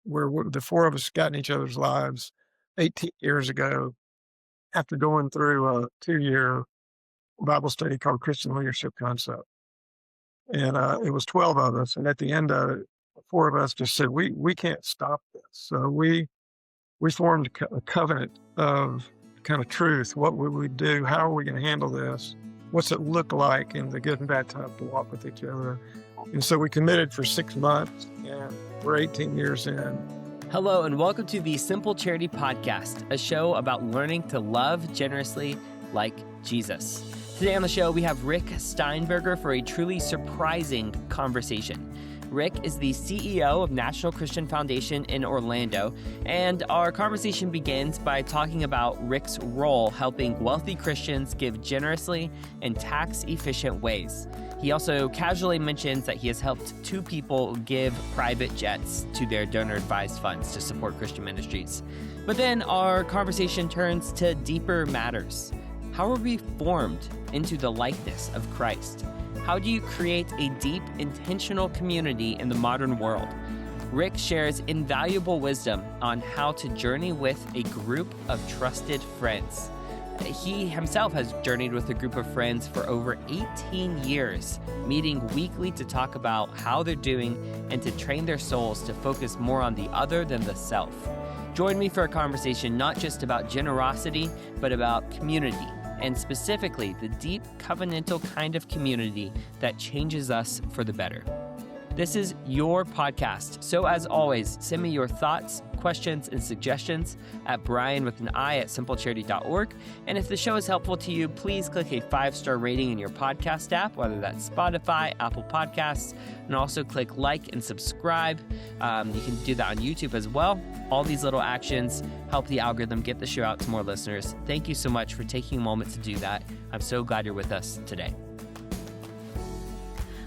the four of us got in each other's lives 18 years ago after going through a 2-year Bible study called Christian Leadership Concept. And it was 12 of us. And at the end of it, four of us just said, we can't stop this. So we formed a covenant of kind of truth. What would we do? How are we going to handle this? What's it look like in the good and bad times to walk with each other? And so we committed for 6 months, and we're 18 years in. Hello, and welcome to the Simple Charity Podcast, a show about learning to love generously like Jesus. Today on the show, we have Rick Steinberger for a truly surprising conversation. Rick is the CEO of National Christian Foundation in Orlando, and our conversation begins by talking about Rick's role helping wealthy Christians give generously in tax-efficient ways. He also casually mentions that he has helped 2 people give private jets to their donor-advised funds to support Christian ministries. But then our conversation turns to deeper matters. How are we formed into the likeness of Christ? How do you create a deep, intentional community in the modern world? Rick shares invaluable wisdom on how to journey with a group of trusted friends. He himself has journeyed with a group of friends for over 18 years, meeting weekly to talk about how they're doing and to train their souls to focus more on the other than the self. Join me for a conversation not just about generosity, but about community, and specifically the deep covenantal kind of community that changes us for the better. This is your podcast, so as always, send me your thoughts, questions, and suggestions at brian@simplecharity.org. And if the show is helpful to you, please click a 5-star rating in your podcast app, whether that's Spotify, Apple Podcasts, and also click like and subscribe. You can do that on YouTube as well. All these little actions help the algorithm get the show out to more listeners. Thank you so much for taking a moment to do that. I'm so glad you're with us today.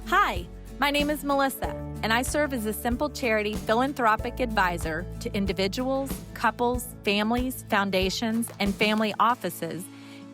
Hi. My name is Melissa, and I serve as a Simple Charity philanthropic advisor to individuals, couples, families, foundations, and family offices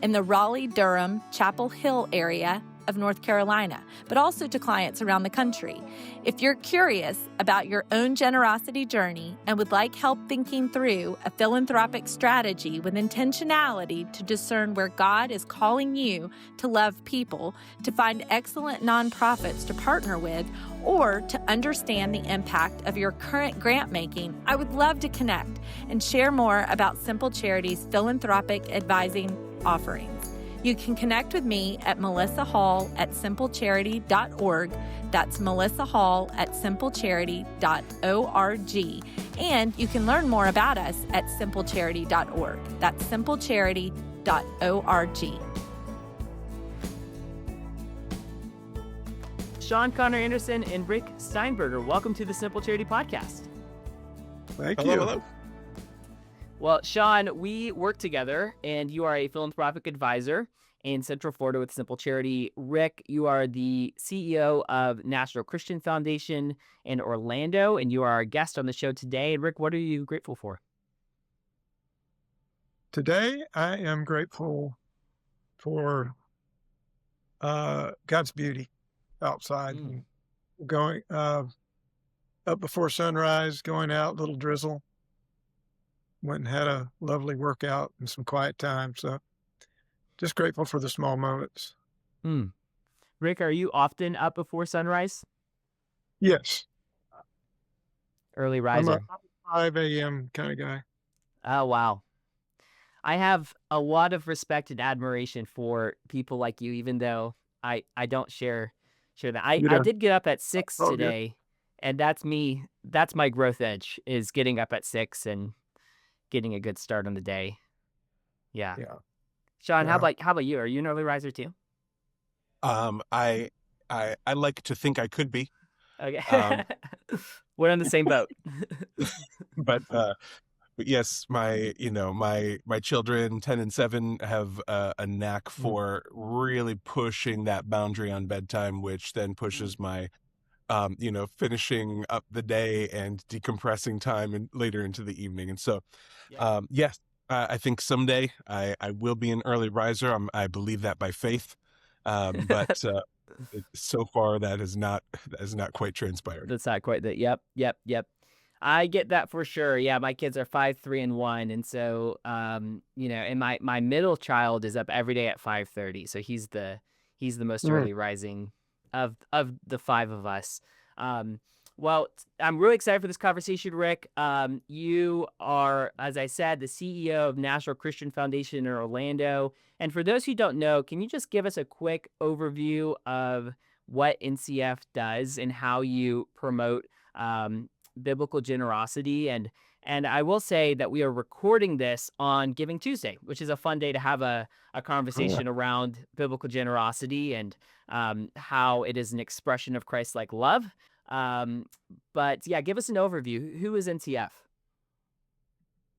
in the Raleigh-Durham, Chapel Hill area of North Carolina, but also to clients around the country. If you're curious about your own generosity journey and would like help thinking through a philanthropic strategy with intentionality to discern where God is calling you to love people, to find excellent nonprofits to partner with, or to understand the impact of your current grant making, I would love to connect and share more about Simple Charity's philanthropic advising offerings. You can connect with me at melissahall@simplecharity.org. That's melissahall@simplecharity.org. And you can learn more about us at simplecharity.org. That's simplecharity.org. Sean Connor Anderson and Rick Steinberger, welcome to the Simple Charity Podcast. Thank Hello, you. hello. Well, Sean, we work together, and you are a philanthropic advisor in Central Florida with Simple Charity. Rick, you are the CEO of National Christian Foundation in Orlando, and you are our guest on the show today. And Rick, what are you grateful for? Today, I am grateful for God's beauty outside. And going up before sunrise, going out, little drizzle. Went and had a lovely workout and some quiet time. So just grateful for the small moments. Rick, are you often up before sunrise? Yes. Early I'm riser. a 5 a.m. kind of guy. Oh, wow. I have a lot of respect and admiration for people like you, even though I don't share that. I did get up at 6 today, and that's me. That's my growth edge, is getting up at 6 and getting a good start on the day. Yeah. Sean, how about you? Are you an early riser too? I like to think I could be. Okay. We're on the same boat. But yes, my children 10 and 7 have a knack for really pushing that boundary on bedtime, which then pushes my finishing up the day and decompressing time and later into the evening. And so, yes, I think someday I will be an early riser. I believe that by faith. But so far that has not quite transpired. That's not quite that. Yep. I get that for sure. Yeah, my kids are 5, 3, and 1, and so and my middle child is up every day at 5:30. So he's the most Mm. early rising of the five of us. Um, well, I'm really excited for this conversation, Rick. You are, as I said, the CEO of National Christian Foundation in Orlando. And for those who don't know, can you just give us a quick overview of what NCF does and how you promote biblical generosity? And I will say that we are recording this on Giving Tuesday, which is a fun day to have a Yeah. conversation around biblical generosity and how it is an expression of Christ-like love. But yeah, give us an overview. Who is NCF?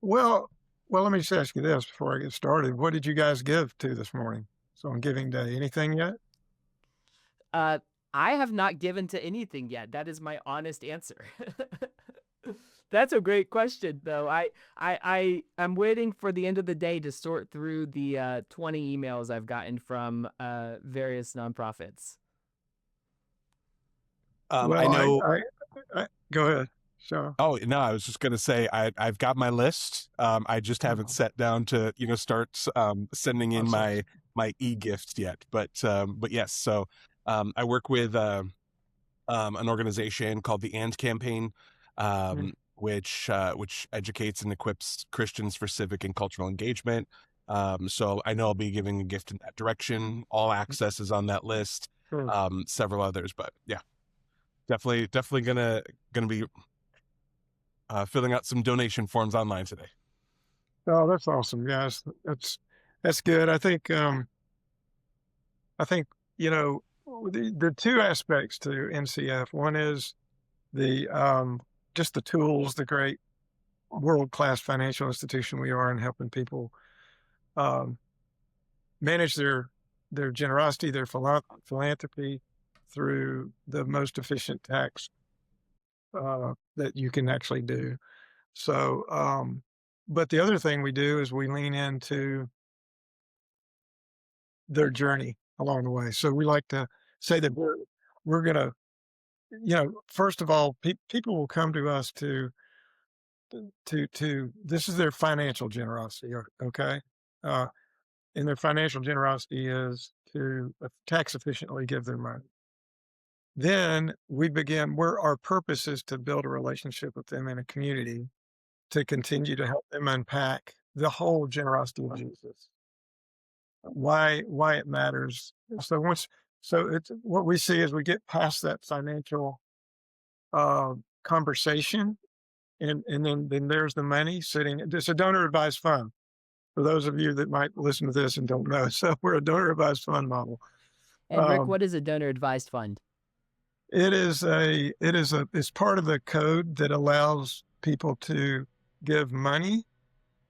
Well, let me just ask you this before I get started. What did you guys give to this morning? So on Giving Day, anything yet? Uh, I have not given to anything yet. That is my honest answer. That's a great question, though. I'm waiting for the end of the day to sort through the 20 emails I've gotten from various nonprofits. Well, I know. I go ahead. So Oh no, I was just gonna say I've got my list. I just haven't sat down to start sending in process. my e-gifts yet. But yes, so I work with an organization called the And Campaign, Mm, which educates and equips Christians for civic and cultural engagement. So I know I'll be giving a gift in that direction. All Access is on that list. sure. Several others, but yeah, definitely gonna be filling out some donation forms online today. Oh, that's awesome, guys. That's good. I think, you know, the two aspects to NCF. One is the just the tools, the great world-class financial institution we are in helping people um, manage their generosity, their philanthropy through the most efficient tax that you can actually do. So, but the other thing we do is we lean into their journey along the way. So we like to say that we're gonna, first of all, people will come to us to this is their financial generosity, okay, uh, and their financial generosity is to tax efficiently give their money. Then we begin. Where our purpose is to build a relationship with them in a community to continue to help them unpack the whole generosity of Jesus, why it matters. So it's what we see as we get past that financial uh, conversation, and then there's the money sitting. It's a donor advised fund for those of you that might listen to this and don't know. So we're a donor advised fund model. And Rick, Um, what is a donor advised fund? it's part of the code that allows people to give money.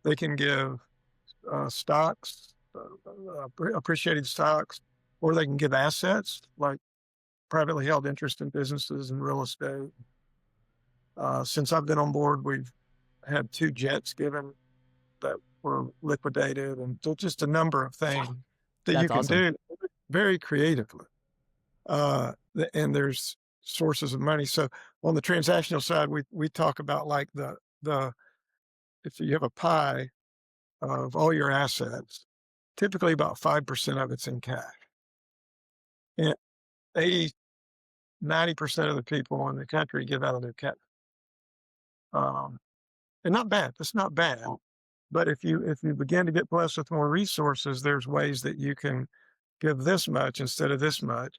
They can give stocks, appreciated stocks, or they can give assets like privately held interest in businesses and real estate. Since I've been on board, we've had 2 jets given that were liquidated, and so just a number of things that you That's can awesome. do very creatively. And there's sources of money. So on the transactional side, we talk about like the if you have a pie of all your assets, typically about 5% of it's in cash. And 80, 90% of the people in the country give out of their cash. Um, and not bad. That's not bad. But if you begin to get blessed with more resources, there's ways that you can give this much instead of this much.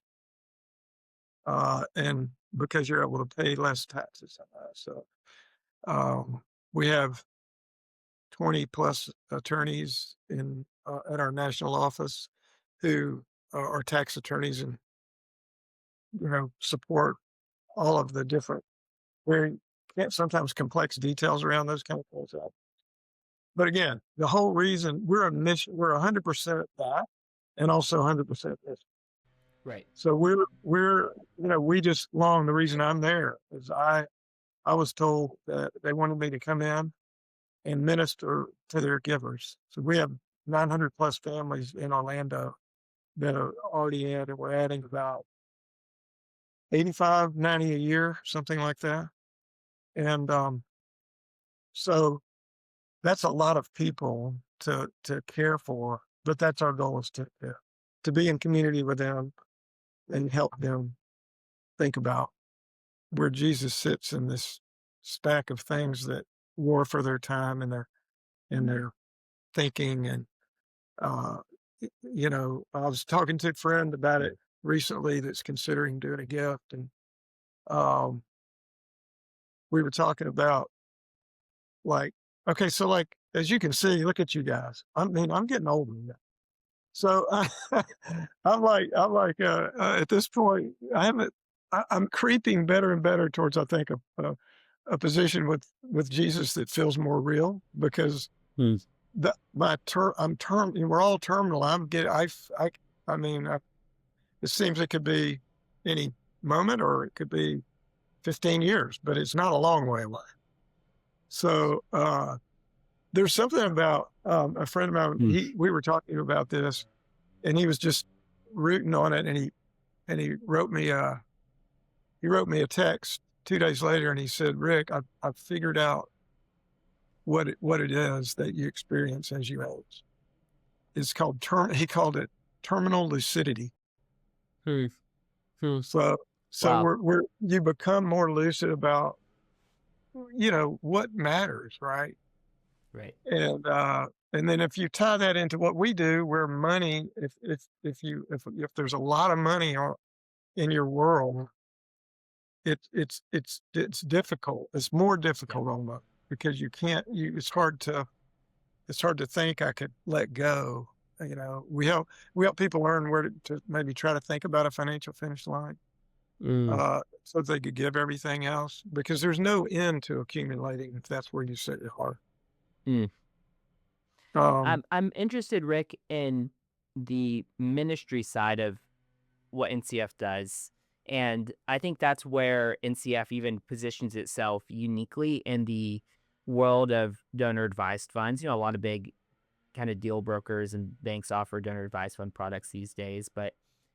And because you're able to pay less taxes. So we have 20 plus attorneys at our national office who are tax attorneys and support all of the different very sometimes complex details around those kind of things. But again, the whole reason we're a mission, we're 100% that, and also 100% this. Right. So we just long. The reason I'm there is I was told that they wanted me to come in and minister to their givers. So we have 900 plus families in Orlando that are already in, and we're adding about 85, 90 a year, something like that. And So that's a lot of people to care for, but that's our goal, is to be in community with them and help them think about where Jesus sits in this stack of things that war for their time and their thinking. And uh, I was talking to a friend about it recently that's considering doing a gift, and um, we were talking about, like, okay, so, like, as you can see, look at you guys. I mean, I'm getting older now. So at this point, I'm creeping better and better towards, I think, a position with Jesus that feels more real, because Hmm. we're all terminal. I mean, it seems it could be any moment, or it could be 15 years, but it's not a long way away. So, there's something about, a friend of Hmm. mine, we were talking about this, and he was just rooting on it, and he wrote me a text 2 days later, and he said, "Rick, I've figured out what it is that you experience as you age. It's called he called it terminal lucidity." Hmm. Hmm. So Wow. you become more lucid about, what matters, right? Right. And then if you tie that into what we do, where money, if there's a lot of money in your world, it's difficult. It's more Yeah. difficult almost, because you can't. It's hard to think I could let go. We help people learn where to maybe try to think about a financial finish line, Mm. so they could give everything else, because there's no end to accumulating if that's where you set your heart. Mm. Um, I'm interested, Rick, in the ministry side of what NCF does. And I think that's where NCF even positions itself uniquely in the world of donor advised funds. A lot of big kind of deal brokers and banks offer donor advised fund products these days, but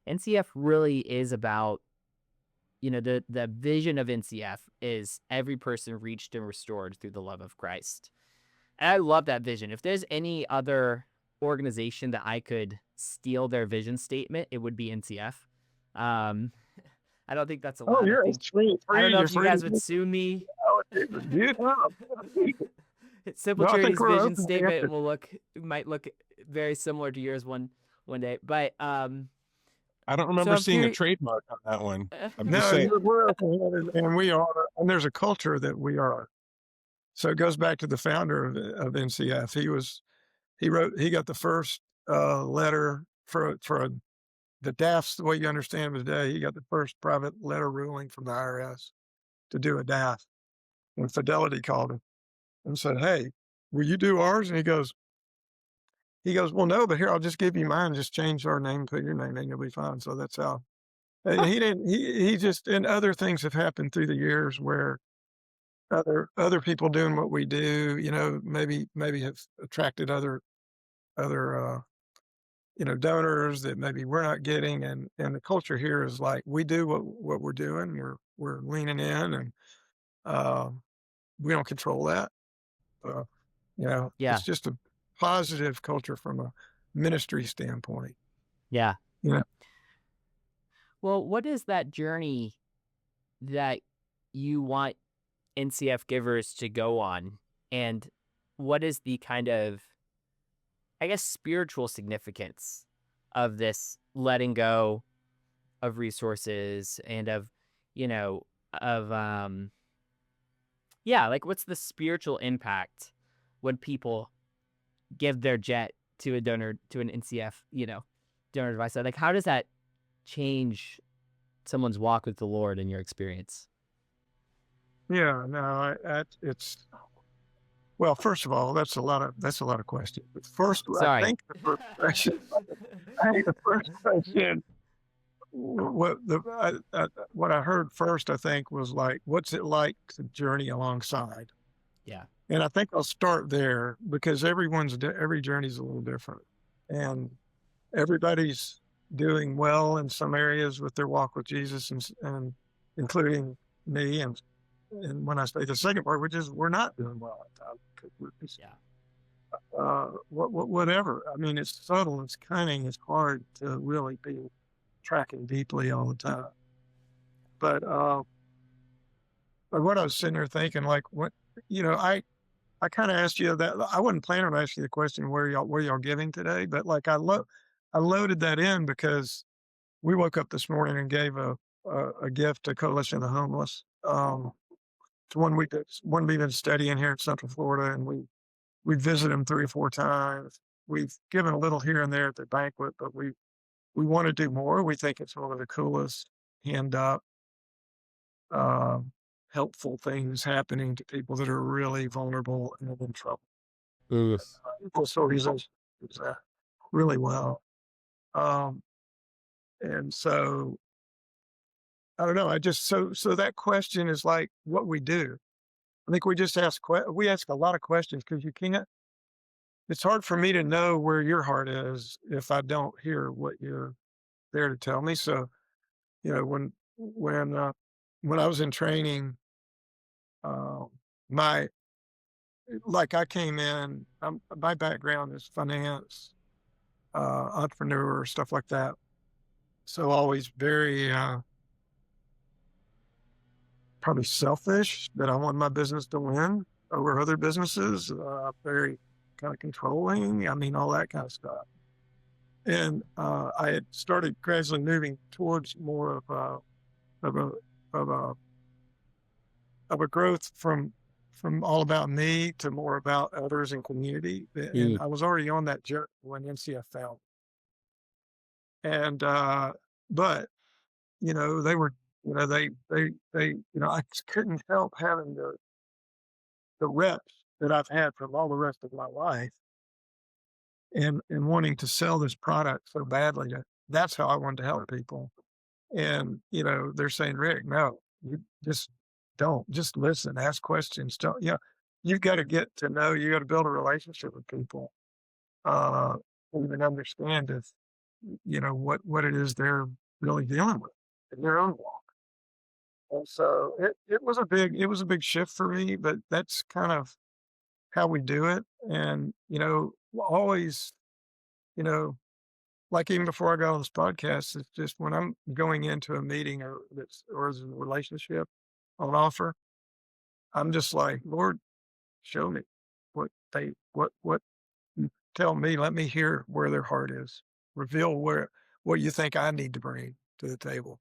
NCF really is about, the vision of NCF is every person reached and restored through the love of Christ. And I love that vision. If there's any other organization that I could steal their vision statement, it would be NCF. Um, I don't think that's oh, allowed. it's free, I don't know you're if you free to guys would do sue me. it. You know. Simple No, I think Charity's we're vision open to statement answer. might look very similar to yours one day. But I don't so remember I'm seeing a curious. trademark on that one. I'm just No, saying. we're open, and we are, and there's a culture that we are. So it goes back to the founder of NCF. He got the first letter for the DAFs, the way you understand them today. He got the first private letter ruling from the IRS to do a DAF. And Fidelity called him and said, "Hey, will you do ours?" And he goes, "Well, no, but here, I'll just give you mine. Just change our name, put your name in, you'll be fine." So that's how. And he didn't. He just, and other things have happened through the years where other people doing what we do, maybe have attracted other donors that maybe we're not getting, and the culture here is like, we do what we're doing. We're leaning in, and um, we don't control that. Uh, it's Yeah, just a positive culture from a ministry standpoint. yeah. You know, Well, what is that journey that you want NCF givers to go on? And what is the kind of, I guess, spiritual significance of this letting go of resources and of, you know, of, yeah, like what's the spiritual impact when people give their jet to a donor, to an NCF, donor advice? Like, how does that change someone's walk with the Lord in your experience? yeah, no, it's well. First of all, that's a lot of questions. But first, I Sorry. think the first question, I think the first question, what I heard first, I think, was like, what's it like to journey alongside? Yeah. And I think I'll start there, because every journey is a little different, and everybody's doing well in some areas with their walk with Jesus, and including me, and when I say the second part, which is we're not doing well at times because we're just, Yeah. whatever. I mean, it's subtle, it's cunning, it's hard to really be tracking deeply all the time. But what I was sitting there thinking, like, what, I kind of asked you that. I wasn't planning on asking you the question where y'all giving today, but like I loaded that in because we woke up this morning and gave a gift to Coalition of the Homeless. It's one we've been studying here in Central Florida, and we visit them 3 or 4 times. We've given a little here and there at the banquet, but we want to do more. We think it's one of the coolest hand up, uh, helpful things happening to people that are really vulnerable and in trouble. Yes. So he's really well. Um, and so I don't know. I just so that question is like what we do. I think we just we ask a lot of questions because you can't. It's hard for me to know where your heart is if I don't hear what you're there to tell me. So when I was in training, uh, my I came in. My background is finance, entrepreneur, stuff like that. So always very probably selfish that I want my business to win over other businesses. Very kind of controlling. I mean, all that kind of stuff. And I had started gradually moving towards more of a of a of a growth from all about me to more about others and community. And I was already on that journey when NCF found. And but they were I just couldn't help having the reps that I've had from all the rest of my life and wanting to sell this product so badly that that's how I wanted to help people. And, they're saying, Rick, no, you just don't. Just listen, ask questions. Don't, you've got to get to know, you got to build a relationship with people, uh, even understand if, what it is they're really dealing with in their own walk. And so it was a big shift for me, but that's kind of how we do it. And, always, you know, like even before I got on this podcast, it's just when I'm going into a meeting or as a relationship on offer, I'm just like, Lord, show me what you tell me, let me hear where their heart is. Reveal what you think I need to bring to the table,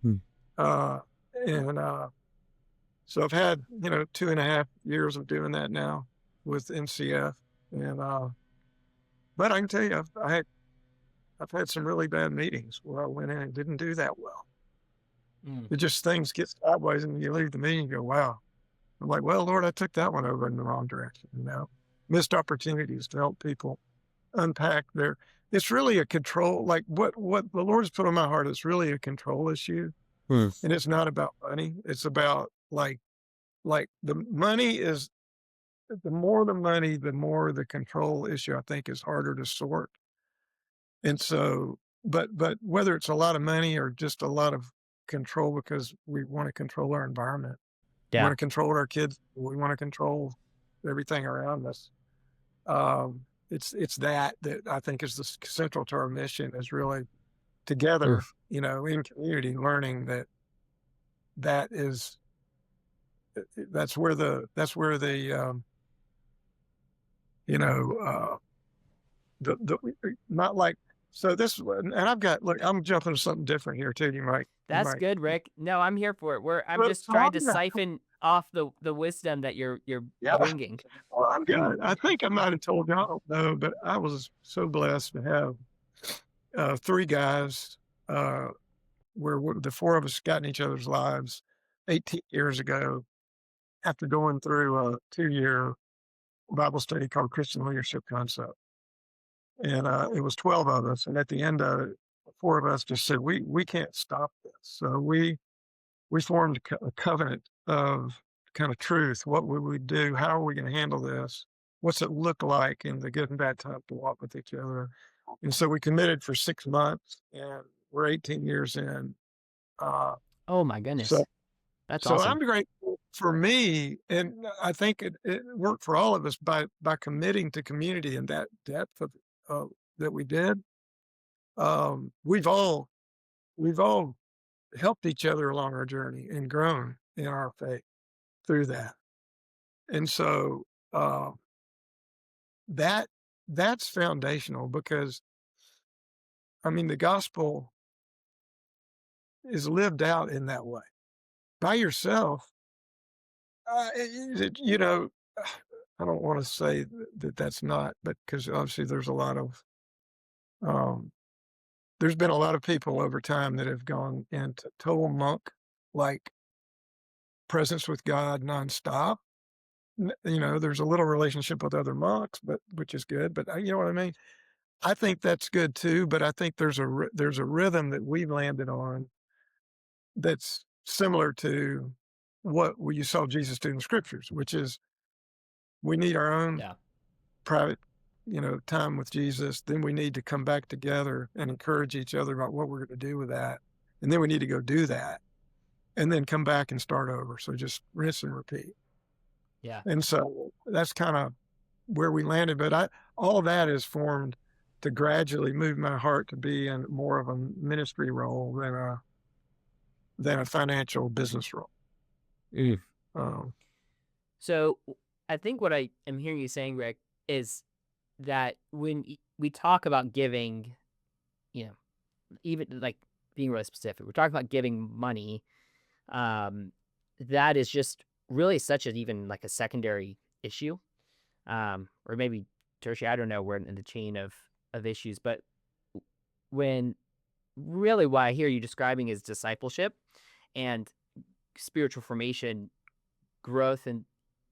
Hmm. Uh and so I've had, 2.5 years of doing that now with NCF. And but I can tell you I've had some really bad meetings where I went in and didn't do that well. It just things get sideways and you leave the meeting and go, wow. I'm like, well, Lord, I took that one over in the wrong direction, missed opportunities to help people unpack it's really a control, like what the Lord's put on my heart is really a control issue. And it's not about money. It's about like the money is, the more the money, the more the control issue I think is harder to sort. And so, but whether it's a lot of money or just a lot of control because we want to control our environment, we want to control our kids, we want to control everything around us. It's that I think is the central to our mission is really together, in community, learning that is that's where the the not like so this and I've got look I'm jumping to something different here too. That's good, Rick. No, I'm here for it. I'm Well, just trying to yeah. siphon off the wisdom that you're bringing. Well, I've got it. I think I might have told you, I don't know, but I was so blessed to have 3 guys where the 4 of us got in each other's lives 18 years ago after going through a 2-year Bible study called Christian Leadership Concept. And it was 12 of us. And at the end of it, 4 of us just said, we can't stop this. So we formed a covenant of kind of truth. What would we do? How are we going to handle this? What's it look like in the good and bad time to walk with each other? And so we committed for 6 months and we're 18 years in. Oh my goodness. So That's so awesome. I'm grateful. for me, and I think it worked for all of us by committing to community and that depth of that we did. We've all helped each other along our journey and grown in our faith through that. And so uh, that that's foundational because I mean the gospel is lived out in that way. By yourself, you know, I don't want to say that that's not, but because obviously um, there's been a lot of people over time that have gone into total monk like presence with God nonstop. There's a little relationship with other monks, but which is good. But you know what I mean. I think that's good too. But I think there's a rhythm that we've landed on that's similar to what you saw Jesus do in the scriptures, which is we need our own Yeah. private, time with Jesus. Then we need to come back together and encourage each other about what we're going to do with that. And then we need to go do that and then come back and start over. So just rinse and repeat. Yeah. And so that's kind of where we landed. But all of that is formed to gradually move my heart to be in more of a ministry role than a financial business role. Mm. Um, So I think what I am hearing you saying, Rick, is that when we talk about giving, even like being really specific, we're talking about giving money. That is just really such an even like a secondary issue, or maybe tertiary. I don't know where in the chain of issues, but when really what I hear you describing is discipleship and spiritual formation, growth,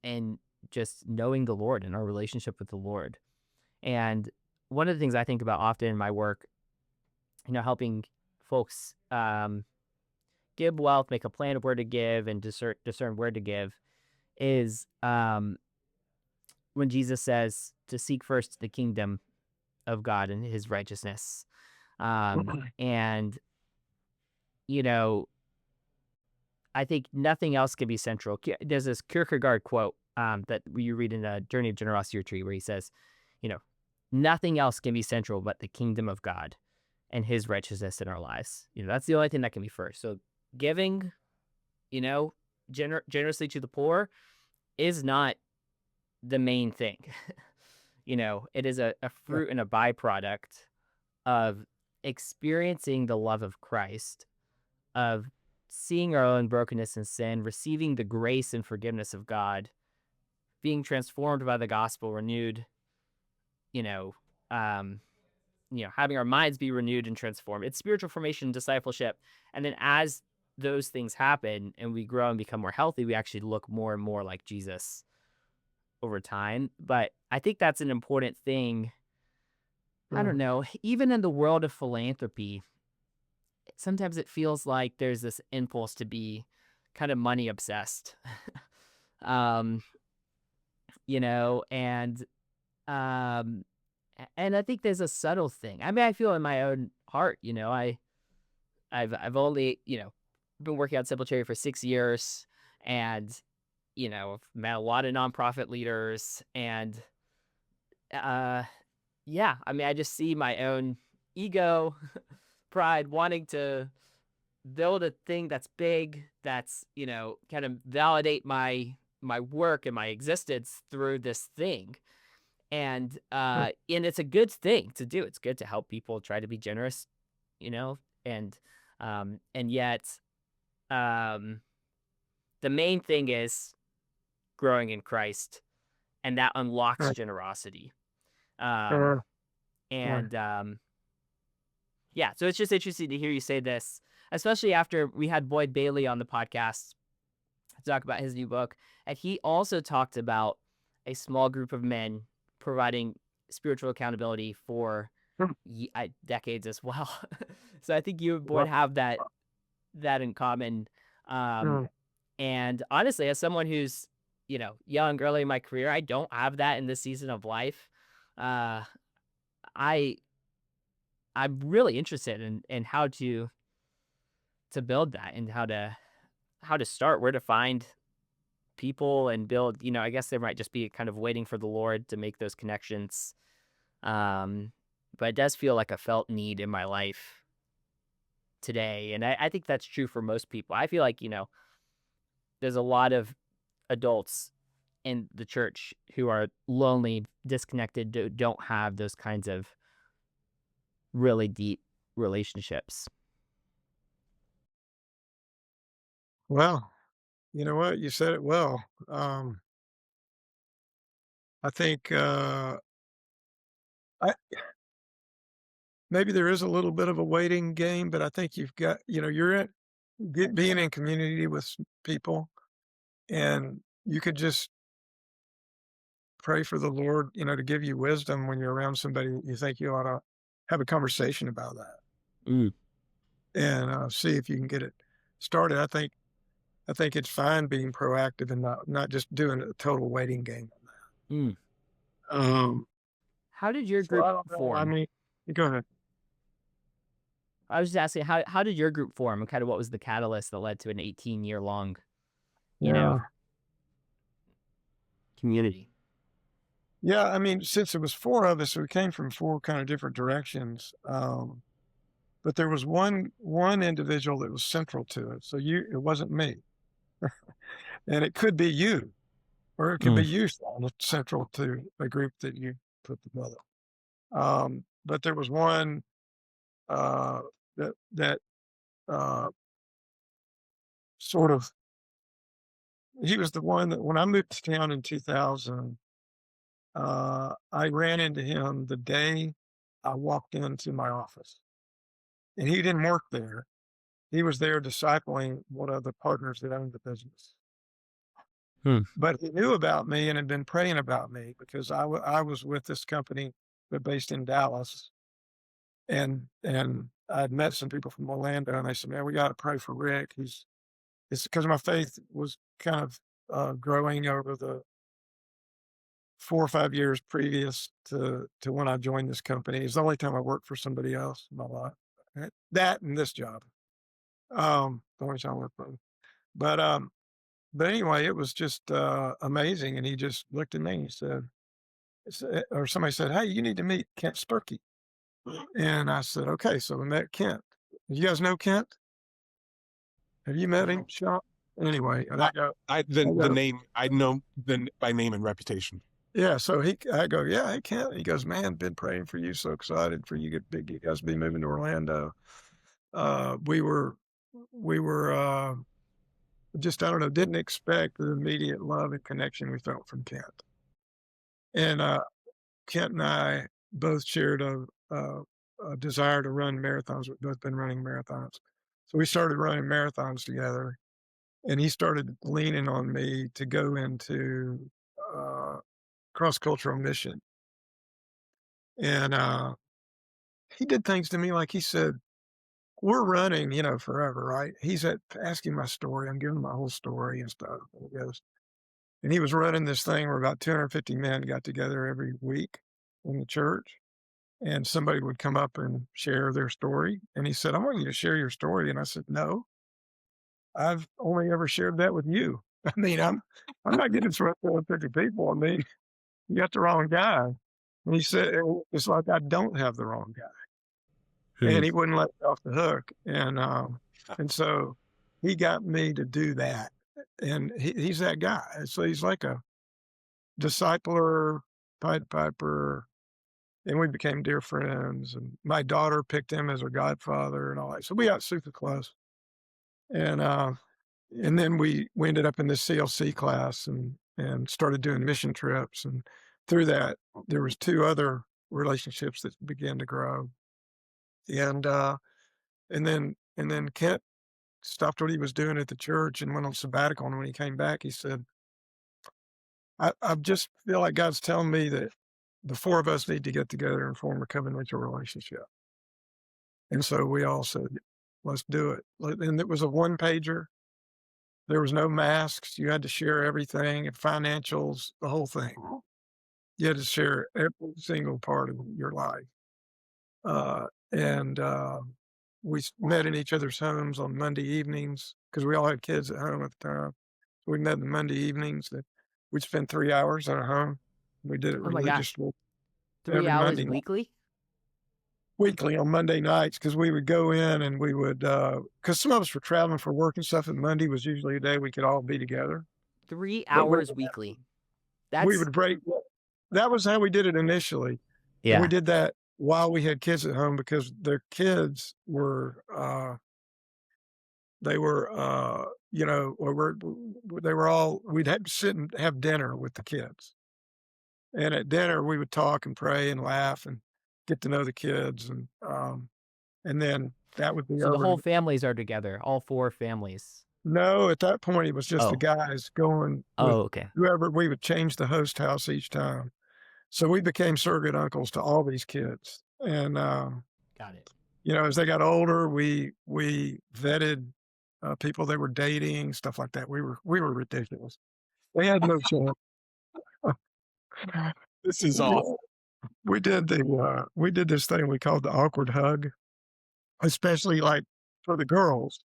and just knowing the Lord and our relationship with the Lord. And one of the things I think about often in my work, helping folks give wealth, make a plan of where to give, and discern where to give, is when Jesus says to seek first the kingdom of God and His righteousness. And you know, I think nothing else can be central. There's this Kierkegaard quote that you read in a Journey of Generosity Retreat where he says, you know, nothing else can be central but the kingdom of God and His righteousness in our lives. That's the only thing that can be first. So giving, generously to the poor is not the main thing. It is a fruit and a byproduct of experiencing the love of Christ, of seeing our own brokenness and sin, receiving the grace and forgiveness of God, being transformed by the gospel, renewed, having our minds be renewed and transformed. It's spiritual formation, discipleship. And then as those things happen and we grow and become more healthy, we actually look more and more like Jesus over time. But I think that's an important thing. I don't know, even in the world of philanthropy, sometimes it feels like there's this impulse to be kind of money obsessed. um, and I think there's a subtle thing. I mean, I feel in my own heart, I've only, been working on Simple Charity for 6 years, and I've met a lot of nonprofit leaders, and yeah, I mean, I just see my own ego, pride, wanting to build a thing that's big, that's, kind of validate my work and my existence through this thing. And it's a good thing to do. It's good to help people try to be generous, and yet the main thing is growing in Christ, and that unlocks generosity. And yeah, so it's just interesting to hear you say this, especially after we had Boyd Bailey on the podcast to talk about his new book. And he also talked about a small group of men providing spiritual accountability for decades as well. So I think you and Boyd have that in common. And honestly, as someone who's, young, early in my career, I don't have that in this season of life. I'm really interested in how to build that, and how to start, where to find people and build, I guess there might just be kind of waiting for the Lord to make those connections. Um, but it does feel like a felt need in my life today. And I think that's true for most people. I feel like, there's a lot of adults in the church who are lonely, disconnected, don't have those kinds of really deep relationships. Well, you know what? You said it well. I think, I maybe there is a little bit of a waiting game, but I think you've got, you're being in community with people, and you could just pray for the Lord, to give you wisdom when you're around somebody that you think you ought to have a conversation about that, Mm, and see if you can get it started. I think it's fine being proactive and not just doing a total waiting game. mm. Um, How did your so group I don't know. I form? mean, go ahead. I was just asking, how did your group form, and kind of what was the catalyst that led to an 18-year long, you know, Yeah. community? Yeah, I mean, since it was 4 of us, we came from 4 kinda different directions, but there was one individual that was central to it, so it wasn't me, and it could be you, or it could Mm, be you, Sean, that's central to a group that you put together. But there was one, that, uh, sort of he was the one that when I moved to town in 2000, I ran into him the day I walked into my office, and he didn't work there. He was there discipling one of the partners that owned the business. hmm, But he knew about me and had been praying about me because I was with this company, they're based in Dallas, and I'd met some people from Orlando, and they said, "Man, we gotta pray for Rick." It's because my faith was kind of, growing over the 4 or 5 years previous to when I joined this company. It's the only time I worked for somebody else in my life. That and this job. The only time I worked for 'em. But, but anyway, it was just, amazing, and he just looked at me and he said, or somebody said, "Hey, you need to meet Kent Sturkey." And I said, "Okay." So we met Kent. You guys know Kent? Have you met him, No. Sean? Anyway, and I The go, name I know by name and reputation. yeah, so I go, "Yeah, hey, Kent." He goes, "Man, been praying for you, so excited for you get big, you guys be moving to Orlando." Uh, we were we were, just, I don't know, didn't expect the immediate love and connection we felt from Kent. And, Kent and I both shared a desire to run marathons. We've both been running marathons. So we started running marathons together, and he started leaning on me to go into, uh, cross-cultural mission. And, he did things to me like he said, "We're running, forever, right?" He's asking my story. I'm giving my whole story and stuff. And he was running this thing where about 250 men got together every week in the church, and somebody would come up and share their story. And he said, "I want you to share your story." And I said, "No, I've only ever shared that with you." I mean, I'm not getting in front of 250 people. I mean, you got the wrong guy. And he said, "It's like I don't have the wrong guy." Hmm. And he wouldn't let me off the hook. And so he got me to do that. And he's that guy. And so he's like a discipler, Pied Piper, and we became dear friends. And my daughter picked him as her godfather and all that. So we got super close. And and then we ended up in this CLC class and started doing mission trips. And through that, there was 2 other relationships that began to grow. And and then Kent stopped what he was doing at the church and went on sabbatical. And when he came back, he said, I just feel like God's telling me that the 4 of us need to get together and form a covenantal relationship." And so we all said, "Let's do it." And it was a one pager. There was no masks. You had to share everything and financials, the whole thing. You had to share every single part of your life. And we met in each other's homes on Monday evenings because we all had kids at home at the time. We met on Monday evenings. That we'd spend 3 hours at our home. We did it Oh my gosh. religiously 3 every hours Monday night, weekly? weekly on Monday nights, because we would go in and we would, because some of us were traveling for work and stuff, and Monday was usually a day we could all be together. 3 But hours weekly. we That's would break. That was how we did it initially, and we yeah. did that while we had kids at home because their kids were, they were, they were all. We'd have to sit and have dinner with the kids, and at dinner we would talk and pray and laugh and get to know the kids, and then that would be So the over. whole families are together, all 4 families. No, at that point it was just the Oh. guys going with Oh, okay. whoever. We would change the host house each time. So we became surrogate uncles to all these kids. And, Got it. as they got older, we vetted people they were dating, stuff like that. We were ridiculous. They had no chance. This is Yeah. awful. We did this thing we called the awkward hug, especially like for the girls.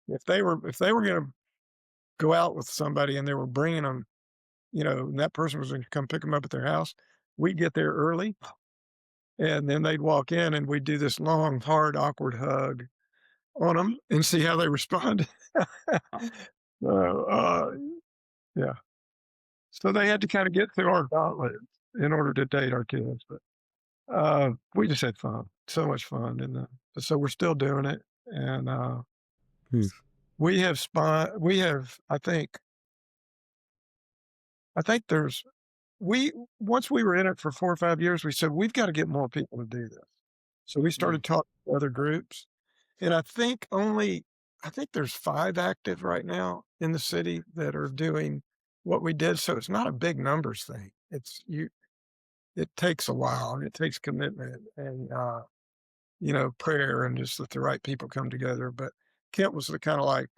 If they were going to go out with somebody and they were bringing them, and that person was going to come pick them up at their house, we'd get there early. And then they'd walk in and we'd do this long, hard, awkward hug on them and see how they responded. So, yeah. So they had to kind of get through our gauntlet in order to date our kids. But we just had fun, so much fun. And so we're still doing it. And Hmm. we have, I think there's, once we were in it for 4 or 5 years, we said, we've got to get more people to do this. So we started talking to other groups. And I think there's 5 active right now in the city that are doing what we did. So it's not a big numbers thing. It takes a while and it takes commitment and, prayer and just that the right people come together. But Kent was the kind of like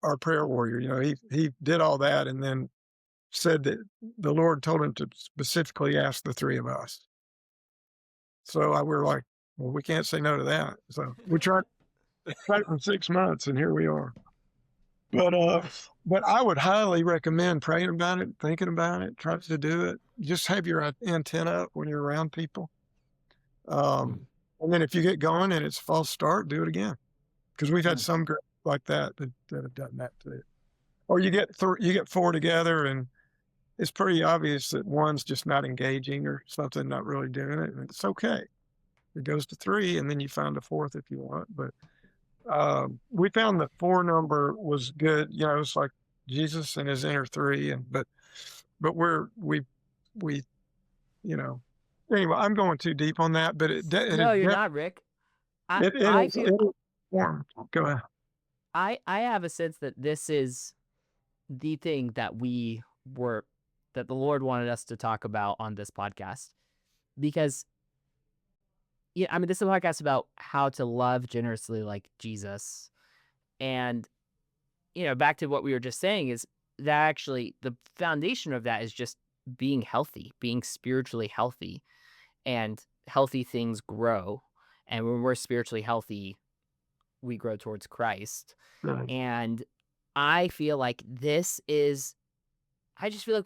our prayer warrior. He did all that and then said that the Lord told him to specifically ask the 3 of us. So we were like, well, we can't say no to that. So we tried for 6 months and here we are. But I would highly recommend praying about it, thinking about it, try to do it. Just have your antenna up when you're around people. And then if you get going and it's a false start, do it again. Because we've had some groups like that have done that too. Or you get 4 together and it's pretty obvious that one's just not engaging or something, not really doing it, and it's okay. It goes to 3, and then you find a 4th if you want. But we found the 4 number was good. It's like Jesus and his inner 3, but we anyway. I'm going too deep on that, but No, you're not, Rick. I it feel is formed. Go ahead. I have a sense that this is the thing that that the Lord wanted us to talk about on this podcast. Because this is a podcast about how to love generously like Jesus. And back to what we were just saying is that actually the foundation of that is just being healthy, being spiritually healthy, and healthy things grow. And when we're spiritually healthy, we grow towards Christ. Right. And I just feel like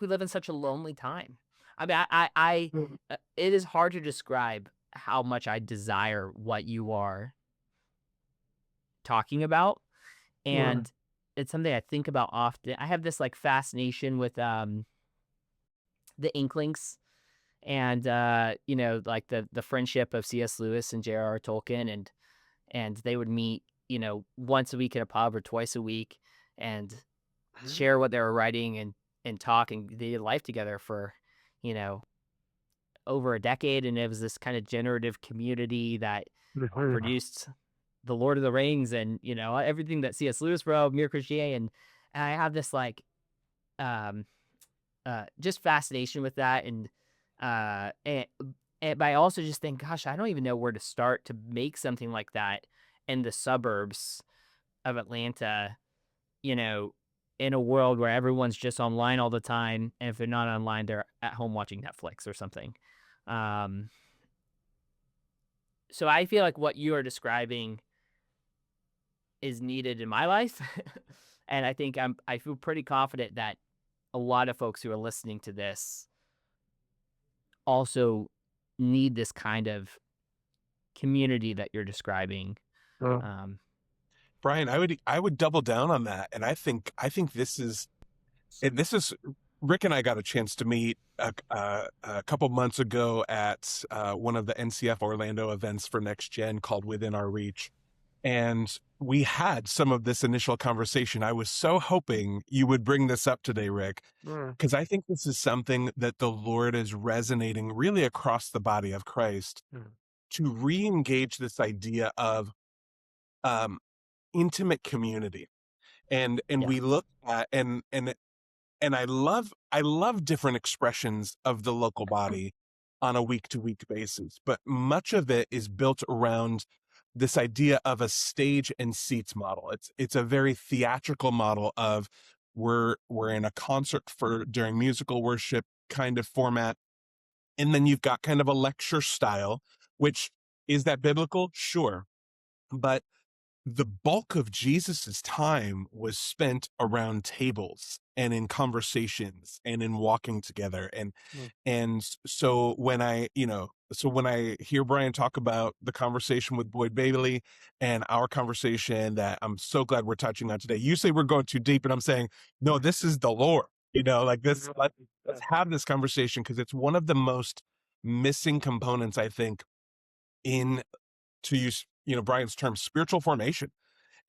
we live in such a lonely time. It is hard to describe how much I desire what you are talking about. And it's something I think about often. I have this like fascination with the Inklings and like the friendship of C.S. Lewis and J.R.R. Tolkien, and they would meet once a week in a pub or twice a week and share what they were writing and talk, and they did life together for over a decade, and it was this kind of generative community that produced the Lord of the Rings and everything that C.S. Lewis wrote, Mere Christier, and I have this like just fascination with that, and but I also just think, gosh, I don't even know where to start to make something like that in the suburbs of Atlanta, in a world where everyone's just online all the time, and if they're not online, they're at home watching Netflix or something. So I feel like what you are describing is needed in my life. And I feel pretty confident that a lot of folks who are listening to this also need this kind of community that you're describing. Uh, Um, Brian, I would double down on that, and I think this is Rick and I got a chance to meet a couple months ago at one of the NCF Orlando events for Next Gen called Within Our Reach, and we had some of this initial conversation. I was so hoping you would bring this up today, Rick, mm, because I think this is something that the Lord is resonating really across the body of Christ mm, to re-engage this idea of um, intimate community. And yeah. we look at and I love different expressions of the local body on a week to week basis, but much of it is built around this idea of a stage and seats model. It's a very theatrical model of we're in a concert for during musical worship kind of format, and then you've got kind of a lecture style, which is that biblical? Sure. But the bulk of Jesus's time was spent around tables and in conversations and in walking together. mm, So when I hear Brian talk about the conversation with Boyd Bailey and our conversation that I'm so glad we're touching on today, you say we're going too deep, and I'm saying, no, this is the Lord, like this, let's have this conversation, because it's one of the most missing components, I think, in, to use Brian's term, spiritual formation,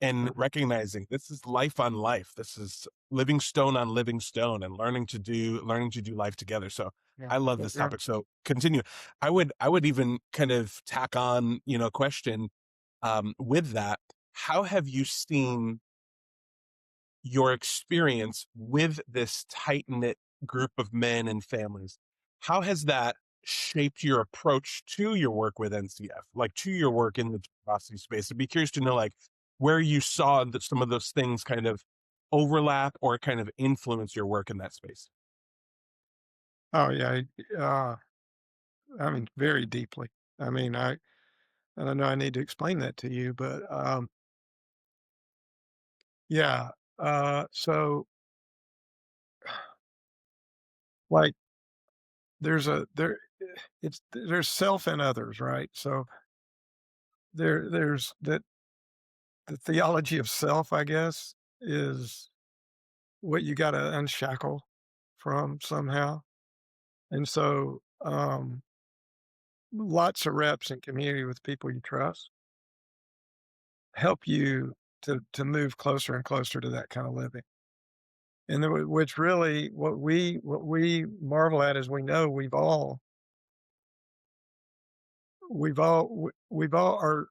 and mm, recognizing this is life on life, this is living stone on living stone, and learning to do life together. So yeah, I love this yeah. topic. So continue. I would even kind of tack on a question with that. How have you seen your experience with this tight knit group of men and families? How has that shaped your approach to your work with NCF, like to your work in the generosity space? I'd be curious to know, like, where you saw that some of those things kind of overlap or kind of influence your work in that space. Oh, yeah, I mean, very deeply. I mean, I don't know I need to explain that to you, but, yeah, so, like, there's self and others, right? So, there's the theology of self, I guess, is what you gotta unshackle from somehow, and so, lots of reps in community with people you trust help you to move closer and closer to that kind of living. And then which really what we marvel at is we know we've all are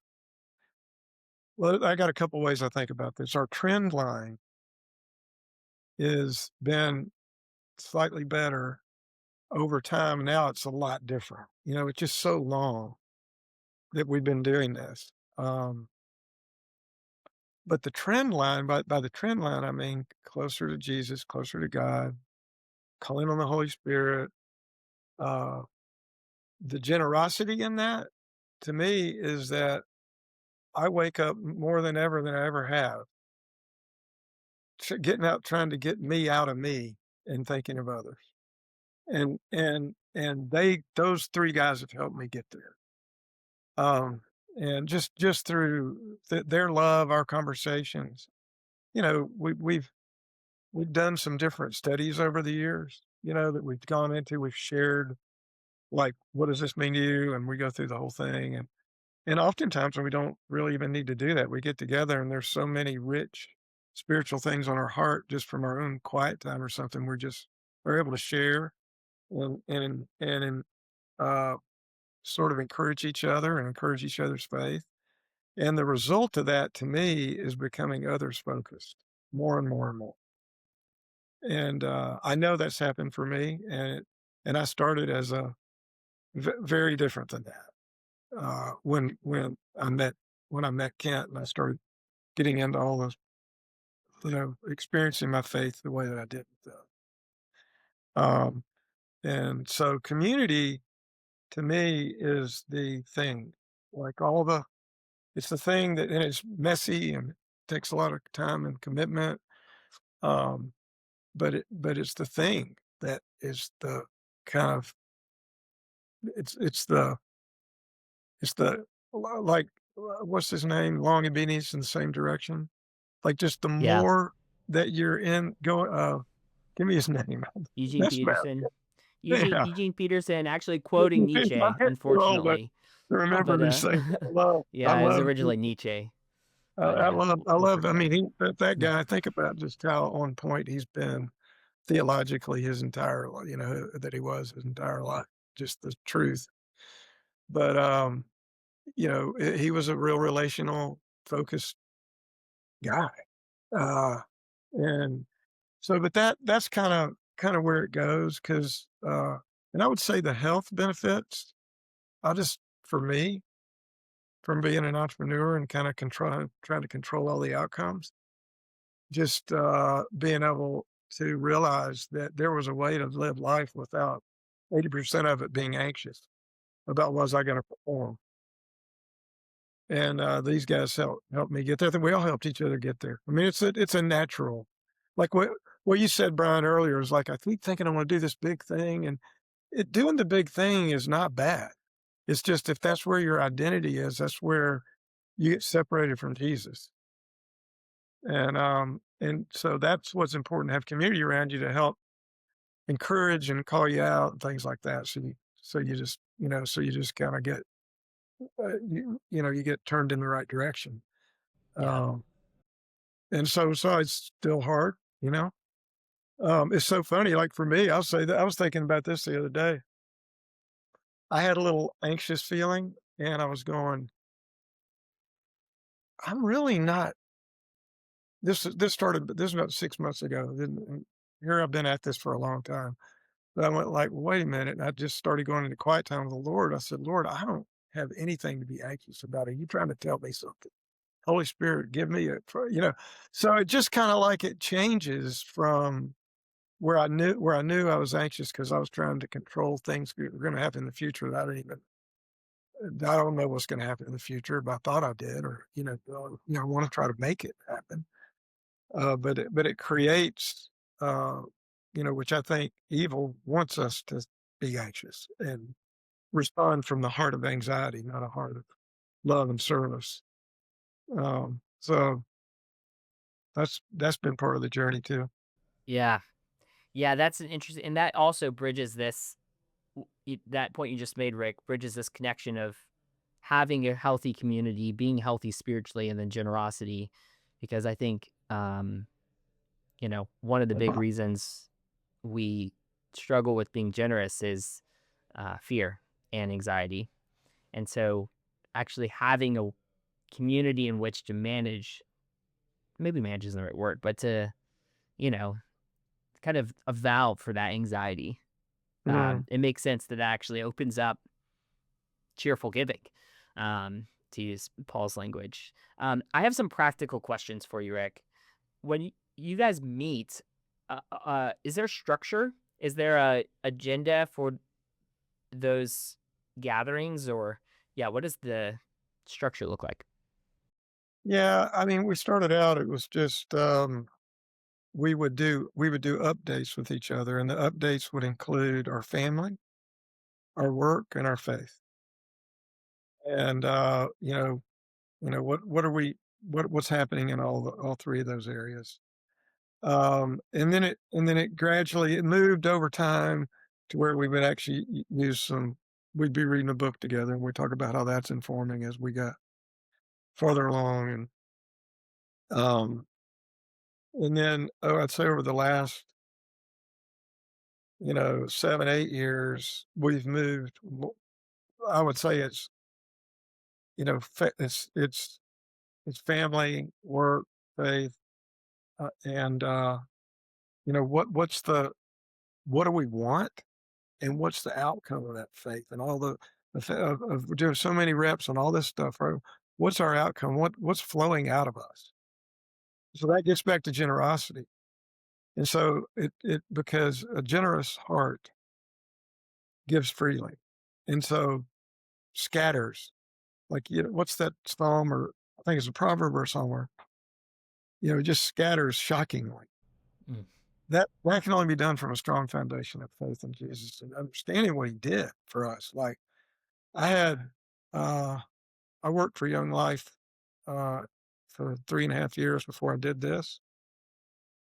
well, I got a couple ways I think about this. Our trend line is been slightly better over time. Now it's a lot different. It's just so long that we've been doing this. But the trend line, by the trend line, I mean closer to Jesus, closer to God, calling on the Holy Spirit. Uh, the generosity in that, to me, is that I wake up more than I ever have, getting out, trying to get me out of me and thinking of others. And those three guys have helped me get there. And just through their love, our conversations, we've done some different studies over the years, that we've gone into. We've shared, like, what does this mean to you? And we go through the whole thing. And oftentimes when we don't really even need to do that, we get together and there's so many rich spiritual things on our heart just from our own quiet time or something. We're able to share and uh, sort of encourage each other and encourage each other's faith. And the result of that, to me, is becoming others focused more and more and more. And I know that's happened for me, and I started as a very different than that. When I met Kent and I started getting into all this, experiencing my faith the way that I did. Um, and so community to me is the thing, like it's the thing that, and it's messy and takes a lot of time and commitment, Um, but it's the thing that is the kind of it's the it's the like what's his name? Long and Beanies in the same direction. Like just the Yeah. more that you're in going give me his name. Eugene That's bad. Peterson. Yeah. Eugene Peterson actually quoting Nietzsche, I all but unfortunately. remember But to say I yeah, it was love originally Nietzsche. But I we'll love I forget. mean that guy, think about just how on point he's been theologically his entire life, that he was his entire life, just the truth. But he was a real relational focused guy. Uh and so but that's kind of where it goes because and I would say the health benefits, I just for me, from being an entrepreneur and kind of trying to control all the outcomes, just being able to realize that there was a way to live life without 80% of it being anxious about was I going to perform. And these guys helped me get there. I think we all helped each other get there. I mean, it's a natural, like what you said, Brian, earlier is like I keep thinking I want to do this big thing, and doing the big thing is not bad. It's just if that's where your identity is, that's where you get separated from Jesus. And so that's what's important to have community around you to help encourage and call you out and things like that. So you just kind of get you get turned in the right direction. Yeah. Um, and so it's still hard, you know. It's so funny. Like for me, I'll say that I was thinking about this the other day. I had a little anxious feeling, and I was going, I'm really not. This is about 6 months ago. And here I've been at this for a long time. But I went like, wait a minute. And I just started going into quiet time with the Lord. I said, Lord, I don't have anything to be anxious about. Are you trying to tell me something? Holy Spirit, give me So it just kind of like it changes from where I knew I was anxious because I was trying to control things that were going to happen in the future that I don't know what's going to happen in the future, but I thought I did, or I want to try to make it happen. But it creates, which I think evil wants us to be anxious and respond from the heart of anxiety, not a heart of love and service. So that's been part of the journey too. Yeah. Yeah, that's an interesting, and that also bridges this, that point you just made, Rick, bridges this connection of having a healthy community, being healthy spiritually, and then generosity. Because I think, one of the big reasons we struggle with being generous is fear and anxiety. And so actually having a community in which to maybe manage isn't the right word, but to, you know, kind of a valve for that anxiety. Mm. It makes sense that actually opens up cheerful giving, to use Paul's language. I have some practical questions for you, Rick. When you guys meet, is there structure? Is there a agenda for those gatherings, or yeah, what does the structure look like? Yeah, I mean, we started out. It was just we would do updates with each other, and the updates would include our family, our work, and our faith. And what's happening in all three of those areas. And then it gradually it moved over time to where we would actually use some. We'd be reading a book together, and we talk about how that's informing as we got farther along. And then I'd say over the last 7 8 years, we've moved. I would say it's it's family, work, faith, and what do we want, and what's the outcome of that faith, and all of doing so many reps on all this stuff, right? What's our outcome? What's flowing out of us? So that gets back to generosity, and so it because a generous heart gives freely, and so scatters. Like what's that psalm, or I think it's a proverb or somewhere. It just scatters shockingly. Mm. that can only be done from a strong foundation of faith in Jesus and understanding what he did for us. Like I had, uh, I worked for Young Life, uh, for 3.5 years before I did this.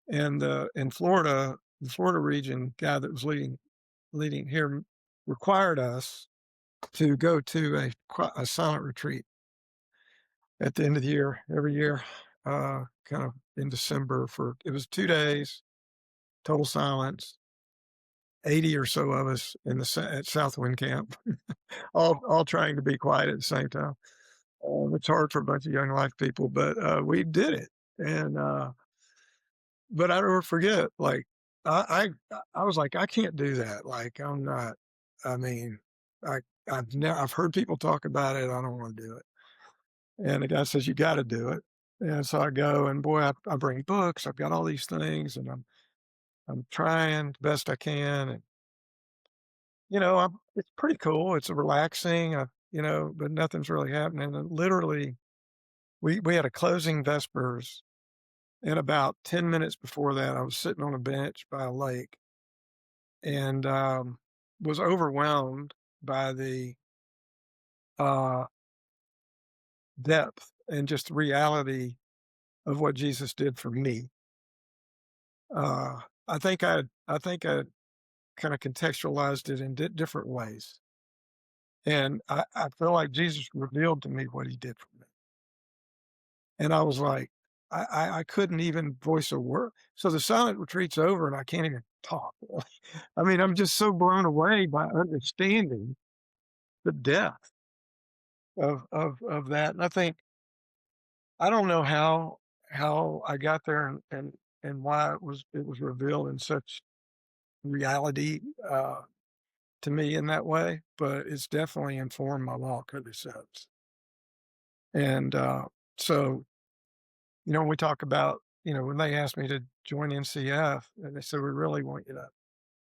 And, in Florida, the Florida region guy that was leading here required us to go to a silent retreat at the end of the year, every year, kind of in December it was 2 days, total silence, 80 or so of us at Southwind Camp, all trying to be quiet at the same time. It's hard for a bunch of Young Life people, but, we did it. And, but I never forget, like, I was like, "I can't do that." Like, I'm not I mean, I I've heard people talk about it, I don't wanna do it. And the guy says, "You gotta do it." And so I go, and boy, I bring books, I've got all these things, and I'm trying the best I can, and, it's pretty cool, it's relaxing, but nothing's really happening, and literally, we had a closing vespers, and about 10 minutes before that, I was sitting on a bench by a lake and, was overwhelmed by the, uh, depth and just reality of what Jesus did for me. Uh, I think I kinda contextualized it in different ways, and I feel like Jesus revealed to me what he did for me, and I was like, I couldn't even voice a word. So the silent retreat's over, and I can't even talk. I mean, I'm just so blown away by understanding the depth of that, and I don't know how I got there and why it was revealed in such reality, to me in that way, but it's definitely informed my walk ever since. And, so, when we talk about, when they asked me to join NCF and they said, "We really want you to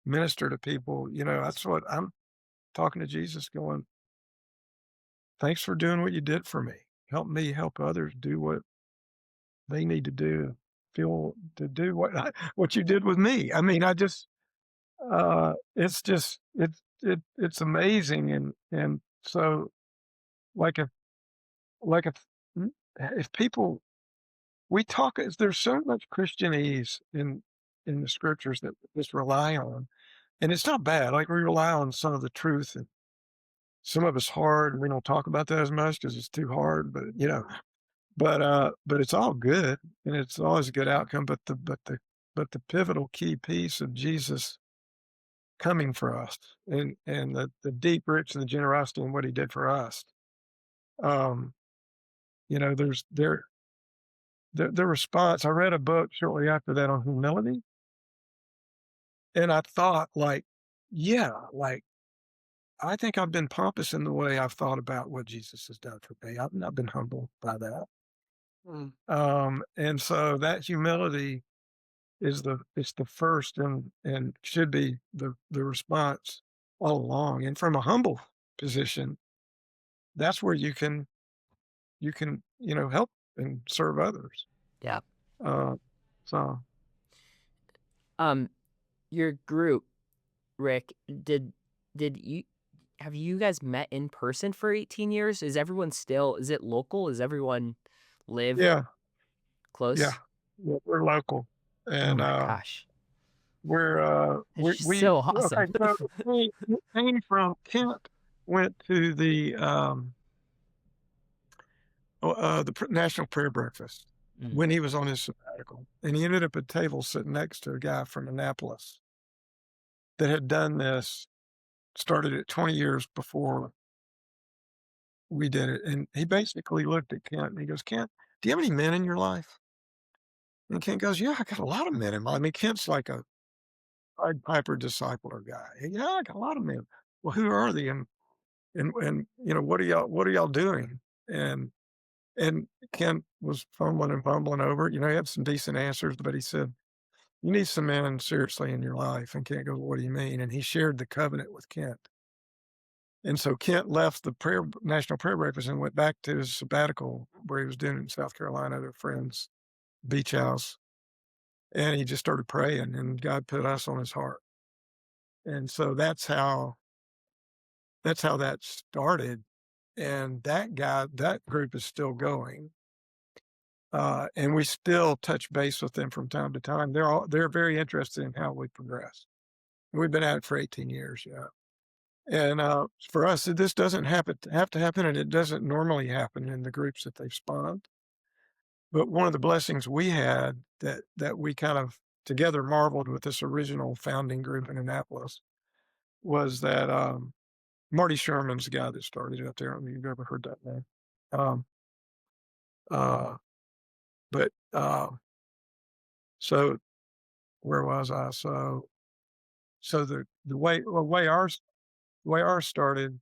minister to people," that's what I'm talking to Jesus going, "Thanks for doing what you did for me. Help me help others do what they need to do, feel to do what you did with me." I mean, it's just, it's amazing. And so, like, if mm, if people we talk there's so much Christianese in the scriptures that we just rely on, and it's not bad. Like, we rely on some of the truth, and some of it's hard, and we don't talk about that as much because it's too hard, but it's all good, and it's always a good outcome. But the pivotal key piece of Jesus coming for us, and the deep rich and the generosity and what he did for us. Um, there's the response. I read a book shortly after that on humility, and I thought, like, yeah, like, I think I've been pompous in the way I've thought about what Jesus has done for me. I've not been humbled by that. Mm. And so that humility it's the first and should be the response all along. And from a humble position, that's where you can help and serve others. Yeah. Uh, so Um, your group, Rick, did you have you guys met in person for 18 years? Is it local? Does everyone live yeah, yeah, close? we're local, Oh and my gosh. we're It's just so awesome. okay. So we came from Kent, went to the National Prayer Breakfast Mm. when he was on his sabbatical, and he ended up at a table sitting next to a guy from Annapolis that had done this, started it 20 years before we did it, and he basically looked at Kent and he goes, "Kent, do you have any men in your life?" And Kent goes, "Yeah, I got a lot of men in my." I mean, Kent's like a Pied Piper discipler guy. "Yeah, I got a lot of men." "Well, who are they? And what are y'all doing?" And and Kent was fumbling and bumbling over it. He had some decent answers, but he said, "You need some men seriously in your life." And Kent goes, "What do you mean?" And he shared the covenant with Kent. And so Kent left the National Prayer Breakfast and went back to his sabbatical where he was doing it in South Carolina at a friend's beach house. and he just started praying, and God put us on his heart. And so that's how that started. And that group is still going. And we still touch base with them from time to time. They're very interested in how we progress. We've been at it for 18 years, yeah. And for us, this doesn't have to happen, and it doesn't normally happen in the groups that they've spawned. But one of the blessings we had that we kind of together marveled with this original founding group in Annapolis was that Marty Sherman's the guy that started it up there. I don't know if you've ever heard that name. Um, uh, but so where was I? So the way ours started,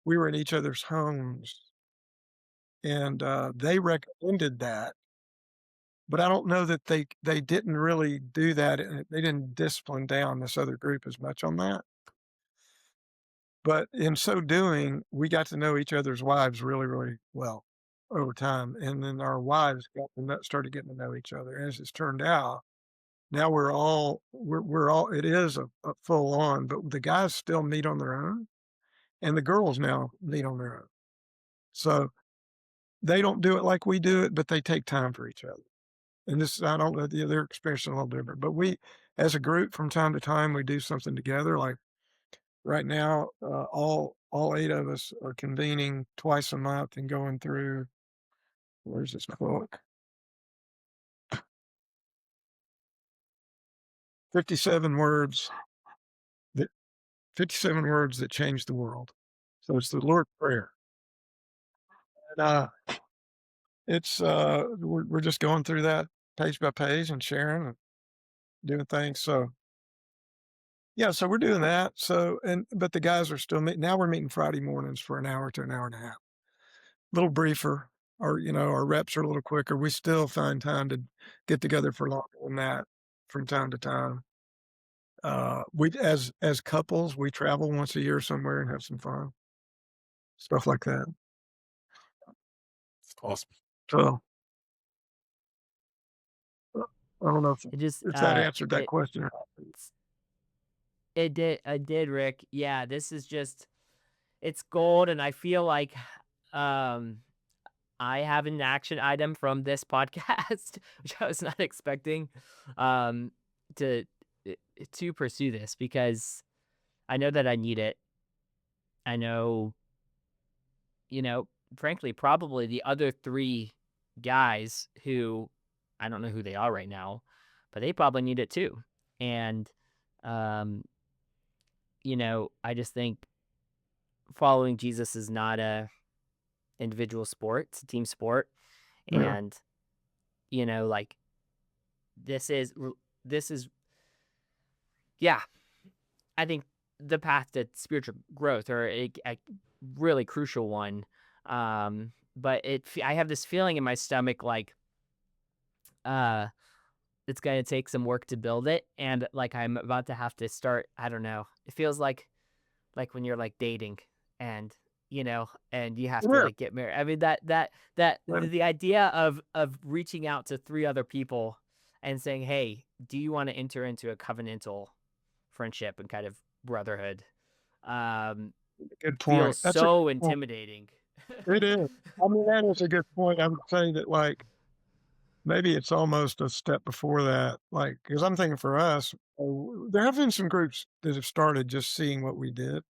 we were in each other's homes, and they recommended that. But I don't know that they didn't really do that. And they didn't discipline down this other group as much on that. But in so doing, we got to know each other's wives really, really well over time, and then our wives started getting to know each other. As it's turned out, now we're all it is a full on, but the guys still meet on their own, and the girls now meet on their own. So they don't do it like we do it, but they take time for each other. And this, I don't know, their experience is a little different. But we, as a group, from time to time, we do something together. Like right now, all 8 of us are convening twice a month and going through, where's this book? 57 words that 57 words that change the world. So it's the Lord's Prayer. And we're just going through that page by page and sharing and doing things. So yeah, so we're doing that. But the guys are still meeting. Now we're meeting Friday mornings for an hour to an hour and a half. A little briefer, or our reps are a little quicker. We still find time to get together for longer than that from time to time. We as couples, we travel once a year somewhere and have some fun, stuff like that. It's awesome. So I don't know It just if that answered that question or not. it did, Rick. Yeah, this is just it's gold, and I feel like um I have an action item from this podcast, which I was not expecting um to to pursue this, because I know that I need it. I know, frankly, probably the other 3 guys who I don't know who they are right now, but they probably need it too. And um I just think following Jesus is not a individual sport, it's a team sport. Yeah, And like, this is yeah, I think the path to spiritual growth, or a really crucial one. But I have this feeling in my stomach, like uh it's going to take some work to build it, and like I'm about to have to start. I don't know, it feels like when you're like dating, and and you have to yeah. like get married. I mean, that And the idea of reaching out to 3 other people and saying, hey, do you want to enter into a covenantal friendship and kind of brotherhood, um good point. feels That's a so good point. intimidating. It is. I mean, that is a good point. I would say that, like, maybe it's almost a step before that, like, because I'm thinking for us, there have been some groups that have started just seeing what we did,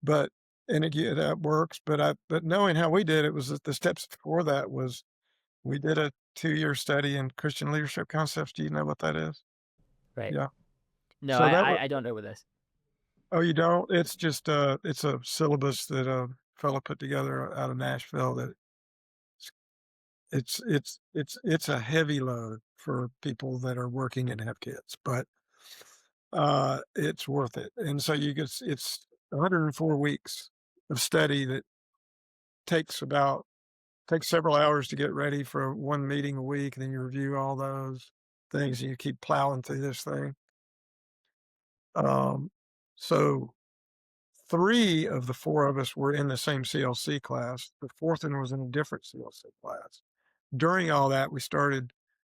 but and again, that works, but knowing how we did it was that the steps before that was we did a 2-year study in Christian leadership concepts. Do you know what that is? Right. Yeah. No, So I that was I, I don't know what this. oh, you don't? It's just, it's a syllabus that a fellow put together out of Nashville that it's a heavy load for people that are working and have kids, but, it's worth it, and so you get it's 104 weeks of study that takes about takes several hours to get ready for one meeting a week, and then you review all those things, and you keep plowing through this thing. Um, so 3 of the 4 of us were in the same CLC class. The 4th one was in a different CLC class. During all that, we started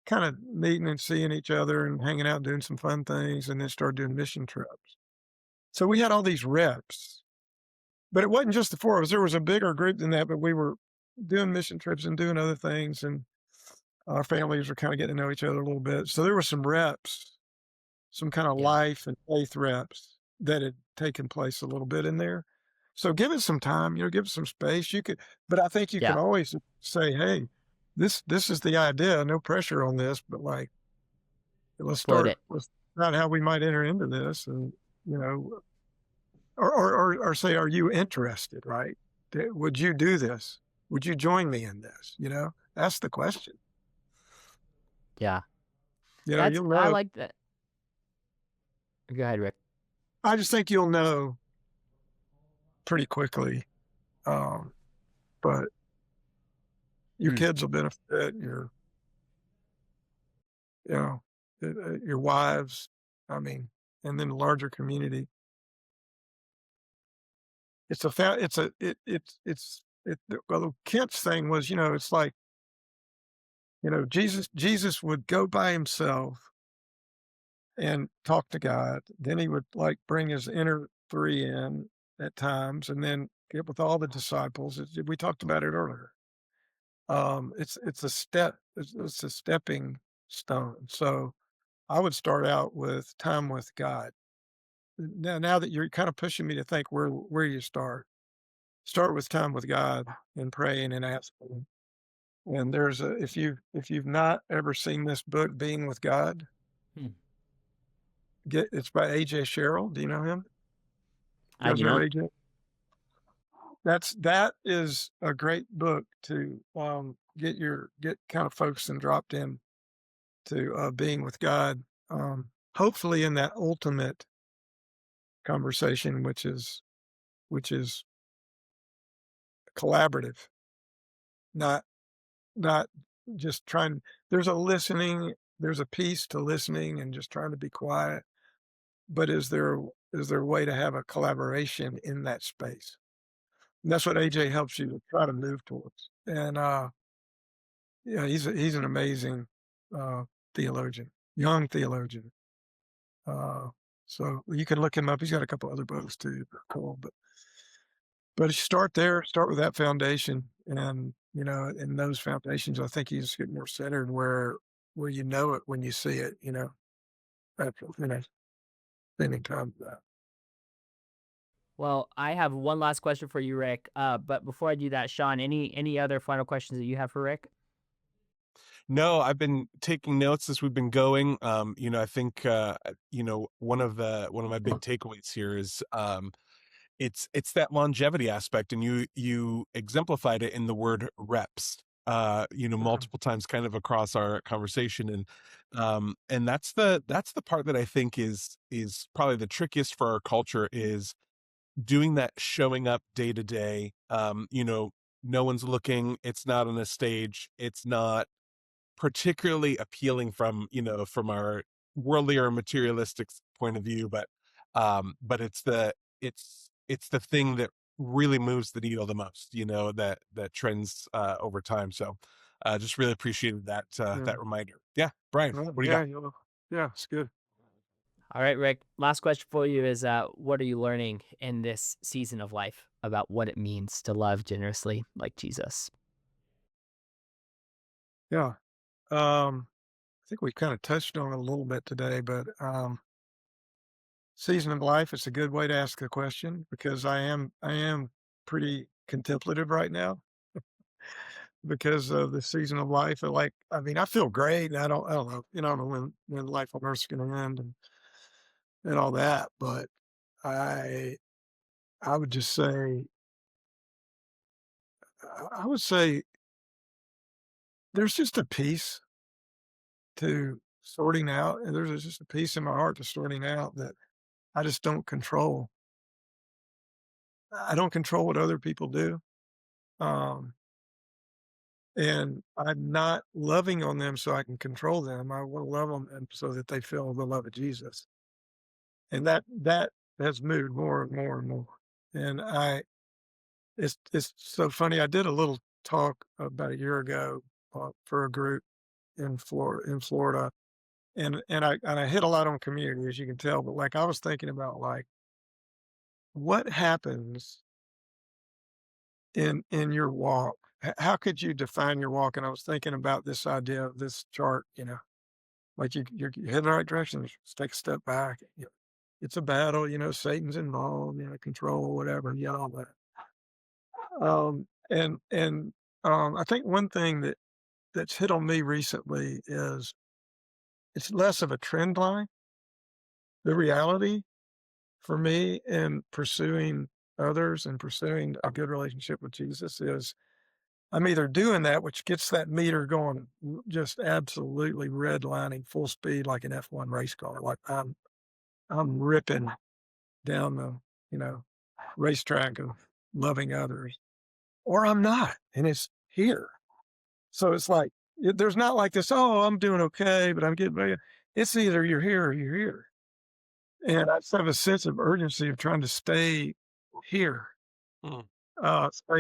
kind of meeting and seeing each other and hanging out, doing some fun things, and then started doing mission trips. So we had all these reps, but it wasn't just the four of us. There was a bigger group than that, but we were doing mission trips and doing other things, and our families were kind of getting to know each other a little bit. So there were some reps, some kind of Yeah. life and faith reps that had taken place a little bit in there. So give it some time, give it some space. You could, but I think you Yeah. can always say, "Hey, this is the idea. No pressure on this, but like, let's Float start. it. Let's not how we might enter into this, and you know, or say, are you interested? Right? Would you do this? Would you join me in this? Ask the question. Yeah. You'll I know. like that. Go ahead, Rick. I just think you'll know pretty quickly. But your kids will benefit, you know, your wives, I mean, and then the larger community. It's a fa it's a it well, Kent's thing was, it's like, Jesus would go by himself and talk to God. Then he would, like, bring his inner 3 in at times and then get with all the disciples. We talked about it earlier. It's a it's a stepping stone. So I would start out with time with God. Now that you're kind of pushing me to think where you start with time with God and praying and asking. And if you've not ever seen this book, Being with God, Hmm. it's by A.J. Sherrill. Do you know him? You I guys do know not. A.J.? That is a great book to get kind of focused and dropped in to being with God. Hopefully in that ultimate conversation, which is collaborative, not not just trying. There's a piece to listening and just trying to be quiet, but is there a way to have a collaboration in that space? And that's what AJ helps you to try to move towards. And yeah, he's an amazing uh, theologian, young theologian. Uh, so you can look him up. He's got a couple other books too. They're cool, but you start there, start with that foundation, and in those foundations, I think you just get more centered where you know it when you see it. After spending time with that. Well, I have one last question for you, Rick. But before I do that, Sean, any other final questions that you have for Rick? No, I've been taking notes as we've been going. I think one of my big takeaways here is it's that longevity aspect, and you exemplified it in the word reps. Multiple times, kind of across our conversation, and that's the part that I think is probably the trickiest for our culture is doing that, showing up day to day. No one's looking. It's not on a stage. It's not particularly appealing from our worldly or materialistic point of view, but it's the thing that really moves the needle the most, that trends over time. So just really appreciated that Yeah. that reminder. Yeah, Brian, Well, what do you yeah, got? yeah, it's good. All right, Rick. Last question for you is what are you learning in this season of life about what it means to love generously like Jesus? Yeah. I think we kind of touched on it a little bit today, but season of life is a good way to ask the question because I am pretty contemplative right now because of the season of life. I mean, I feel great, and I don't know, I don't know when life on Earth's going to end and all that, but I I would just say I would say there's just a peace to sorting out, and there's just a peace in my heart to sorting out that I just don't control. I don't control what other people do. Um, and I'm not loving on them so I can control them. I want to love them and so that they feel the love of Jesus. And that has moved more and more and more. And it's so funny. I did a little talk about a year ago for a group, in Florida, and I hit a lot on community, as you can tell. But like I was thinking about like what happens in your walk. How could you define your walk? And I was thinking about this idea of this chart. Like you're heading in the right direction. Just take a step back. It's a battle. Satan's involved. Control, whatever. All that. I think one thing that's hit on me recently is it's less of a trend line. The reality for me in pursuing others and pursuing a good relationship with Jesus is I'm either doing that, which gets that meter going, just absolutely redlining full speed like an F1 race car. Like I'm ripping down the, racetrack of loving others, or I'm not, and it's here. So it's like, there's not like this, oh, I'm doing okay, but I'm getting better. It's either you're here or you're here. And I just have a sense of urgency of trying to stay here.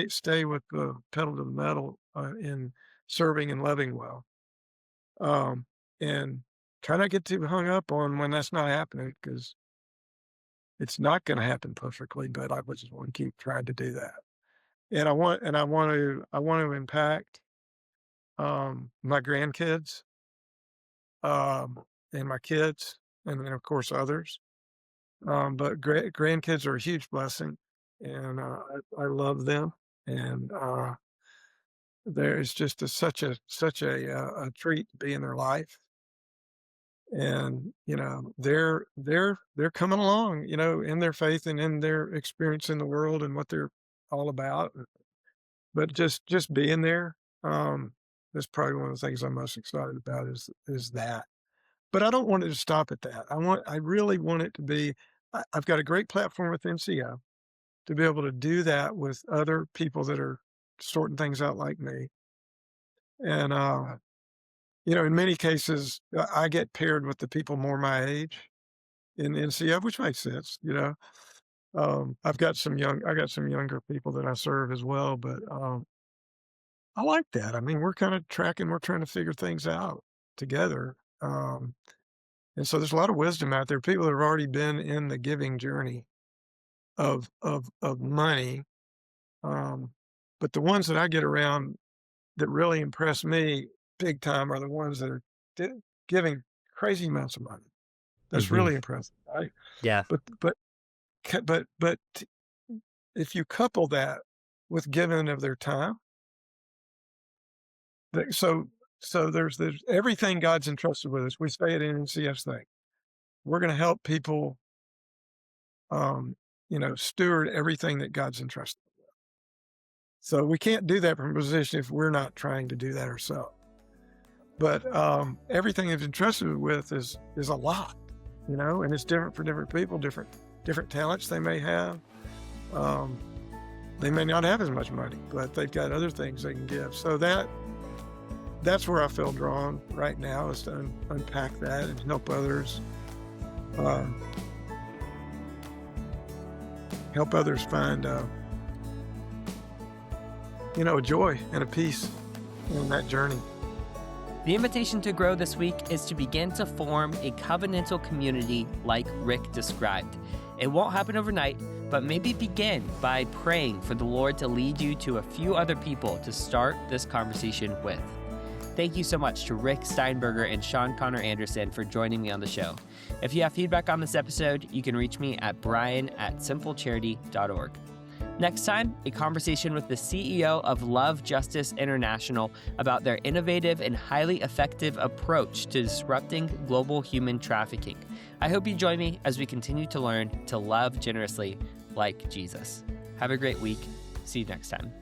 Stay with the pedal to the metal in serving and loving well. And try not to get too hung up on when that's not happening, because it's not going to happen perfectly, but I just want to keep trying to do that. And I want to impact my grandkids, and my kids, and then of course others. But grandkids are a huge blessing, and I love them, and there's just such a treat to be in their life, and they're coming along, in their faith and in their experience in the world and what they're all about. But just being there, that's probably one of the things I'm most excited about is that. But I don't want it to stop at that. I really want it to be, I've got a great platform with NCO to be able to do that with other people that are sorting things out like me. And, in many cases, I get paired with the people more my age in NCO, which makes sense. I got some younger people that I serve as well, but, I like that. I mean, we're kind of tracking, we're trying to figure things out together. And so there's a lot of wisdom out there. People that have already been in the giving journey of money. But the ones that I get around that really impress me big time are the ones that are giving crazy amounts of money. That's really impressive, right? Yeah. But if you couple that with giving of their time, so there's everything God's entrusted with us. We say it in NCS thing. We're going to help people, steward everything that God's entrusted with. So we can't do that from a position if we're not trying to do that ourselves. But everything that's entrusted with is a lot, and it's different for different people, different talents they may have. They may not have as much money, but they've got other things they can give. So that's where I feel drawn right now, is to unpack that and help others, find, a joy and a peace in that journey. The invitation to grow this week is to begin to form a covenantal community like Rick described. It won't happen overnight, but maybe begin by praying for the Lord to lead you to a few other people to start this conversation with. Thank you so much to Rick Steinberger and Sean Connor Anderson for joining me on the show. If you have feedback on this episode, you can reach me at brian@simplecharity.org. Next time, a conversation with the CEO of Love Justice International about their innovative and highly effective approach to disrupting global human trafficking. I hope you join me as we continue to learn to love generously like Jesus. Have a great week. See you next time.